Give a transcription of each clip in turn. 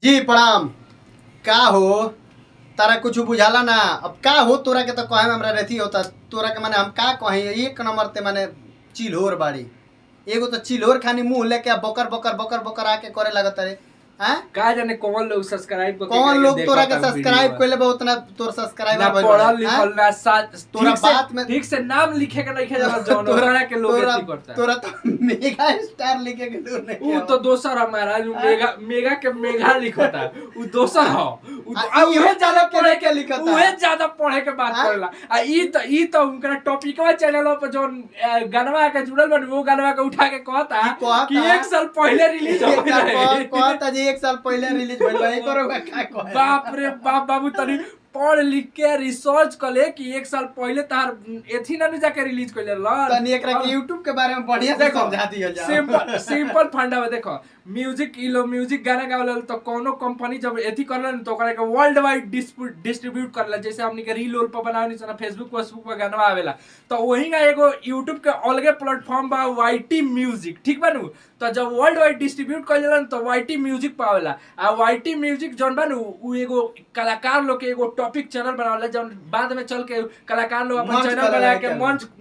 जी प्रणाम। का हो तारा कुछ बुझाला ना। अब का हो तोरा के तो कहे में हमरा रेथी होता। तोरा के माने हम का कही एक नंबर ते माने चिल्होर बाड़ी। एगो तो चिल्होर खानी मुंह लेके बकर बकर बकर बकर आके करे लगत रे। हैं का जाने कौन लोग सब्सक्राइब करके कौन लोग तोरा के देखता सब्सक्राइब वीडियो कइले बा उतना तोर सब्सक्राइबर ना भइल पढ़ल बा लिखल ना तोरा बात में ठीक से नाम लिखे के नहीं जाला जौन तोरा ओकरा के लोग तोरा एथी करता तोरा तो मेगा स्टार लिखे के दूर नहीं उ तो दोसर हमारा जो मेगा मेगा के मेगा लिखता उ दोसर ह उहे ज्यादा पढ़े के लिखता उहे ज्यादा पढ़े के बात करेला आ ई तो उनका टॉपिकवा चैनल पर जोन गानवा के जुड़ल बन वो गानवा के उठा के कहता कि 1 साल पहले रिलीज हो गई कहता जी 1 साल पहले रिलीज भइल बा एकरो का कहे बाप रे बाप बाबू तनी पढ़ लिख के रिसर्च कले कि 1 साल पहले तार एथी ना जाके रिलीज कइले ल तनी एकरा के YouTube के बारे में बढ़िया से समझा दिया जा। सिंपल फंडा में देखो म्यूजिक गाना गावला तो कोनो कंपनी जब एथी करलन तो ओकरा के वर्ल्ड वाइड डिस्ट्रीब्यूट करला जैसे हमनी के रील पे बनावनी सना फेसबुक पे गाना आवेला तो वही का एगो YouTube के अलगे प्लेटफॉर्म बा YT म्यूजिक ठीक बानू तो जब वर्ल्ड वाइड डिस्ट्रीब्यूट कइलन तो YT म्यूजिक पावेला आ YT म्यूजिक जौन बानू उ एगो कलाकार लोग के एगो टॉपिक चैनल बनावला जौन बाद में चल के कलाकार लोग अपन चैनल बना के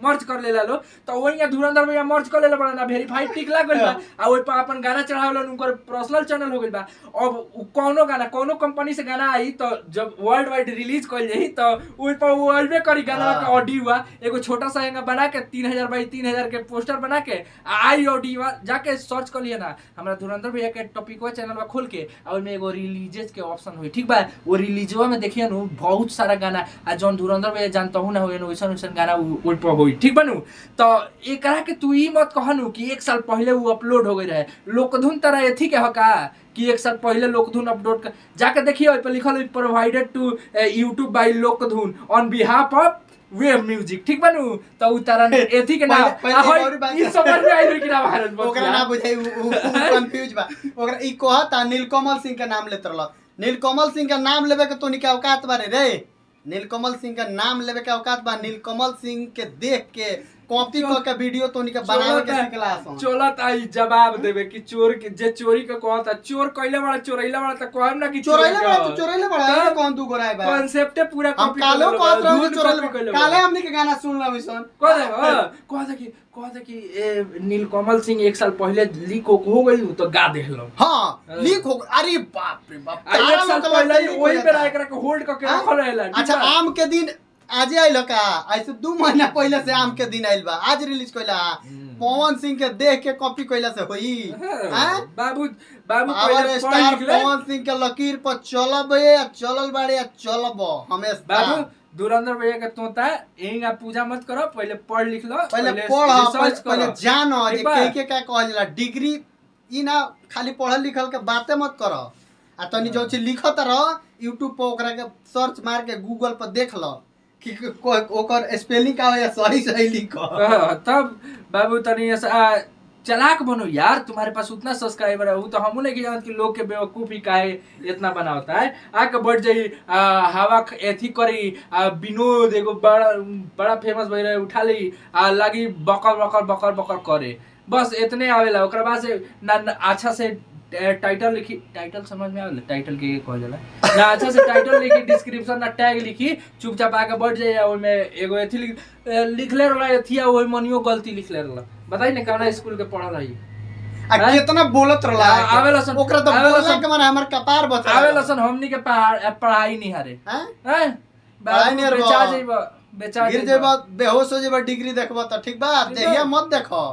मर्ज कर लेला लो तो वही धुरंधर भैया मर्ज कर लेला बना वेरीफाइड टिक लाग गइल बा आ ओइ पर अपन गाना चढ़ावलन उनकर पर्सनल चैनल हो गइल बा। अब कोनो गाना कोनो कंपनी से गाना आई तो जब वर्ल्ड वाइड रिलीज कइल जाई तो ओइ पर वर्ल्ड करी गाना का ऑडियो एगो छोटा सा एंगा बना के 3000 बाई 3000 के पोस्टर बना के आई ऑडियो जाके सर्च कर लिया ना हमरा धुरंधर भैया के टॉपिकवा चैनलवा खोल के आ ओइ में एगो रिलीजेस के ऑप्शन होई ठीक बा वो रिलीजवा में देखिए नु बहुत सारा गाना आ जौन धुरंधर भैया जानता हूं ना होय ओइसन ओइसन गाना ओइ पर होई ठीक बानू तो एकरा के तू ई मत कहनु कि 1 साल पहले वो अपलोड हो गई रहे लोकधुन तरह एथी के हका कि 1 साल पहले लोकधुन अपलोड कर जाके देखिए ओइ पर लिखल provided to YouTube by Lokdhun on behalf of web music ठीक बानू तो उतारन एथी के ना ई समझ में आइल कि ना भारत ओकरा ना बुझाई उ कंफ्यूज बा ओकरा ई कहता नीलकमल सिंह के नाम लेत रहल। नीलकमल सिंह के नाम लेवे के तोनी के औकात बारे रे। नीलकमल सिंह का नाम लेवे के औकात बा। नीलकमल सिंह के देख के कॉपी क के वीडियो तोनी के बनावे के सिखला सन। चलत आई जवाब देवे कि चोर के जे चोरी के कहता चोर कइले बड़ा चोरैला बड़ा त कहम ना कि चोरैले बड़ा कौन दू गोराय बा कांसेप्ट पूरा हम कालो कहत रहू कि चोरैले काले हमनी के गाना सुन लवी सन कहता कि नीलकमल सिंह 1 साल पहले लीक हो गइल तो गा देहलो हां लीक हो अरे बाप रे बाप 1 साल पहले ओही पे एकरा के होल्ड क के रखल रहेला। अच्छा आम के दिन आज आइल का ऐसे 2 महीना पहले से आम के दिन आइल बा आज रिलीज कइला पवन सिंह के देख के कॉपी कइला से होई हैं बाबू पहले स्टार पवन सिंह के लकीर पर चलब चलल बाड़े चलब हमेशा बाबू धुरंधर भैया के तोता एंगा पूजा मत करो पहले पढ़ लिख लो पहले पढ़ पहले जान जे के का कहला डिग्री ई ना खाली पढ़ल लिखल के बातें मत करो आ तनी जो चीज लिखत रह YouTube पर ओकरा के सर्च मार के गूगल पर देख लो कि ओकर स्पेलिंग का है सही लिखो तब बाबू तनी चलाक बनो यार तुम्हारे पास उतना सब्सक्राइबर है वो तो हमू नहीं जानत कि लोग के बेवकूफी काहे इतना बना होता है आके बढ़ जाई हवा एथी करी विनोद एगो बड़ा फेमस भई रहे उठा ली लगी बकर बकर बकर बकर करे बस इतने आवेला ओकरा बाद से ना अच्छा से टाइटल लिखी टाइटल समझ में आवेला टाइटल के कहल जाला ना अच्छा से टाइटल लिखी डिस्क्रिप्शन ना टैग लिखी चुपचाप आके बढ़ जाए ओइ में एगो एथी लिखले रहला एथिया ओइ मनियो गलती लिखले रहला बताई ना कौन स्कूल के पढ़ल रही आ कितना बोलत रहला आवेला सन ओकरा तो बोलला के माने हमर कपार बचा आवेला सन हमनी के पढ़ाई नहीं हरे हैं पढ़ाई नहीं बेचा जइबा गिर जइबा बेहोश हो जइबा डिग्री देखबा त ठीक बा देहिया मत देखो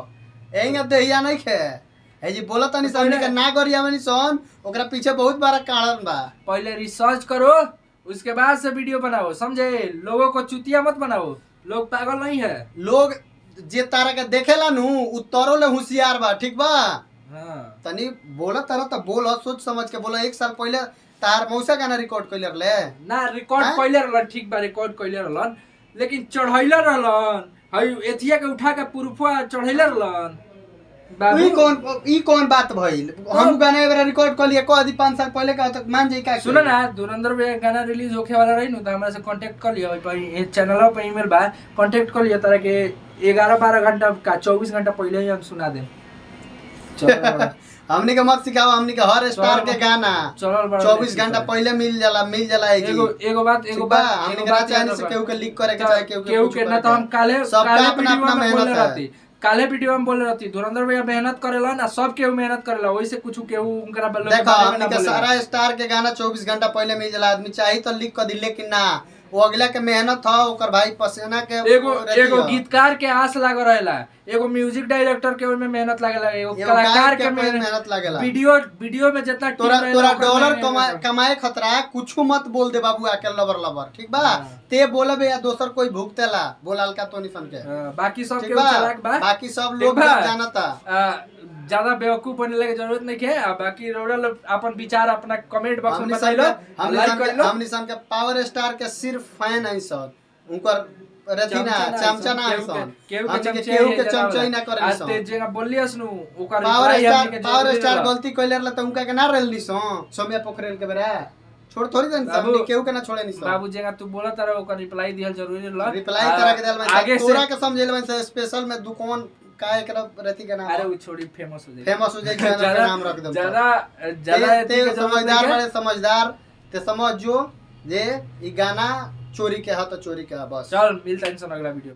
एंगा देहिया नहीं खे ए जी बोला तनी हमनी के ना गरिया मनी सन ओकरा पीछे बहुत बड़ा कारण बा। पहले रिसर्च करो उसके बाद से वीडियो बनाओ समझे लोगों को चुतिया मत बनाओ लोग पागल नहीं है लोग जे तारा के देखेला नु उ तोरो ले होशियार बा ठीक बा। हां तनी बोला तारा त बोल सोच समझ के बोला 1 साल पहले तार मौसा गाना रिकॉर्ड कइले रहले ना रिकॉर्ड कइले रहलन ठीक बा रिकॉर्ड कइले रहलन लेकिन चढ़ैले रहलन हई एथिया के उठा के प्रूफवा चढ़ैले रहलन ई कौन बात भइल हम गाना एबरा रिकॉर्ड कर लिए को आदि 5 साल पहले का तक मान जाई का सुनो ना धुरंधर भैया गाना रिलीज होखे वाला रही नु त हमरा से कांटेक्ट कर लियो भाई चैनल पे ईमेल बा कांटेक्ट कर लियो तारा के 11-12 घंटा का 24 घंटा पहले ही हम सुना दे चलो हमनी के मत सिखाओ, हमनी के हर स्टार के गाना चलो 24 घंटा पहले मिल जाला एगो बात हमनी के चाहे से केहू के लीक करे के चाहे केहू के ना तो हम काले सबका अपना अपना मेहनत है। काले वीडियो में बोले रहती धुरंधर भैया मेहनत करेला ना, सब केहू मेहनत करेला, वैसे कुछ केहू उनकरा देखो हमनी के सारा स्टार के गाना 24 घंटा पहले मिल जाला, आदमी चाही तो लीक कर दी, लेकिन ना वो अगला के मेहनत था, ओकर भाई पसीना के एगो गीतकार के आस लाग रहेला, एगो म्यूजिक डायरेक्टर के ओमे मेहनत लागेला, एगो कलाकार के मेहनत लागेला। वीडियो में जितना तोरा डॉलर कमाए खतरा है, कुछ मत बोल दे बाबू आके लबर लबर, ठीक बा? ते बोलबे या दोसर कोई भुगतेला बोलाल का तो निसन के, बाकी सब के चलाक बा, बाकी सब लोग जानता। ज्यादा बेवकूफ बनने की जरूरत नहीं है। बाकी रोडल अपन विचार अपना कमेंट बॉक्स में बताइलो, लाइक कर लो। हमनी सन के पावर स्टार के सिर्फ फैन है सब, उनकर रथी ना चमचा ना है सब, केहू के चमचई ना करे सब। आज जेगा बोलियस नु ओकर पावर स्टार गलती कइले रहल त उनका के ना रहल निसो सोम्या पोखरेल के बेरा छोड़ थोड़ी जन हमनी केहू के ना छोड़े निसो। बाबू जेगा तू बोलत रह ओकर रिप्लाई दिहल जरूरी ल, रिप्लाई करा के देल मैं तोरा के समझेल मैं स्पेशल में दुकान का एकरा रथी के नाम। अरे वो छोड़ी फेमस हो जाए, चैनल का नाम रख दम। ज्यादा ते समझदार बड़े समझदार ते समझ जो जे ई गाना चोरी के है तो चोरी के है बस। चल मिलता है अगला वीडियो।